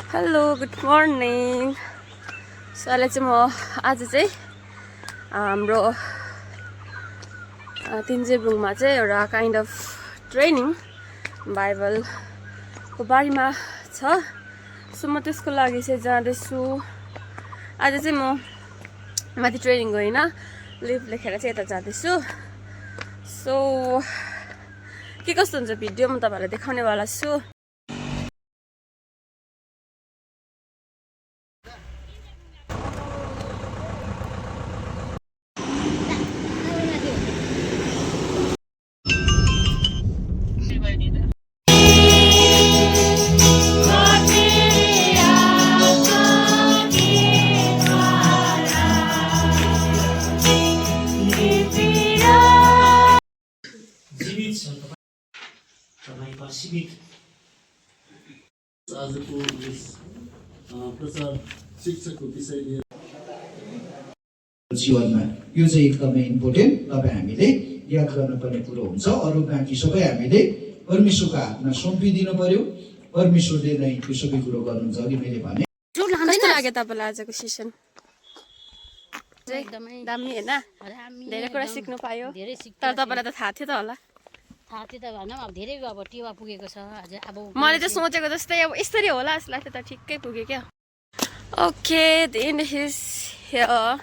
Hello good morning. So अहिले चाहिँ म आज चाहिँ हाम्रो तिनजेबुङमा चाहिँ एउटा काइन्ड अफ ट्रेनिङ बाइबलको बारेमा छ। सो म त्यसको लागि चाहिँ जाँदैछु। आज चाहिँ म माथि ट्रेनिङ गइन लिभ लेखेर चाहिँ यता जाँदैछु। सो के कस्तो हुन्छ भिडियो म तपाईँहरूलाई देखाउनेवाला छु। आजको यस प्रचार शिक्षाको विषय लिएर जीवनमा यो चाहिँ एकदमै इम्पोर्टेन्ट। तपाईँ हामीले याद गर्नुपर्ने कुरो हुन्छ। अरू बाँकी सबै हामीले परमेश्वरको हातमा सुम्पिदिनु पर्यो। परमेश्वरले नै त्यो सबै कुरो गर्नुहुन्छ। अघि मैले भने कस्तो लाग्यो तपाईँलाई आजको सेसन? एकदमै दामी हैन? धेरै कुरा सिक्नु पायो। तर तपाईँलाई त थाहा थियो त होला? थाहा थियो त भनौँ। अब धेरै अब टेवा पुगेको छ। अब मैले त सोचेको जस्तै अब यसरी होला जस्तो लाग्थ्यो त ठिक्कै पुग्यो क्या। Okay the and is here.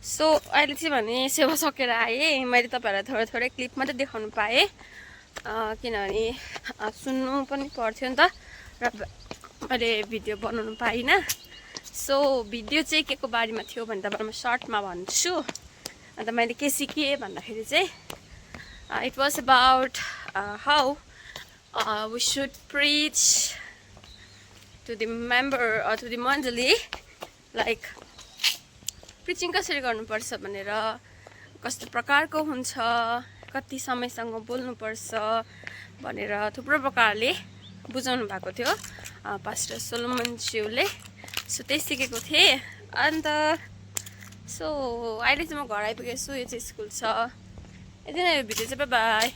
So अहिले चाहिँ भने सेवा सकेर आएँ। मैले तपाईँहरूलाई थोरै क्लिप मात्रै देखाउनु पाएँ किनभने सुन्नु पनि पर्थ्यो नि त र मैले भिडियो बनाउनु पाइनँ। सो भिडियो चाहिँ के को बारेमा थियो भने तपाईँलाई म सर्टमा भन्छु। अन्त मैले के सिकेँ भन्दाखेरि चाहिँ it was about how we should preach to the member or to the mandali, like preaching कसरी गर्नुपर्छ भनेर, कस्तो प्रकारको हुन्छ, कति समयसँग बोल्नुपर्छ भनेर थुप्रो प्रकारले बुझाउनु भएको थियो पास्टर सोलोमन ज्यूले। सो त्यही सिकेको थिएँ। अन्त सो अहिले चाहिँ म घर आइपुगेछु। यो चाहिँ स्कुल छ। यति नै भिडियो चाहिँ बाई बाई।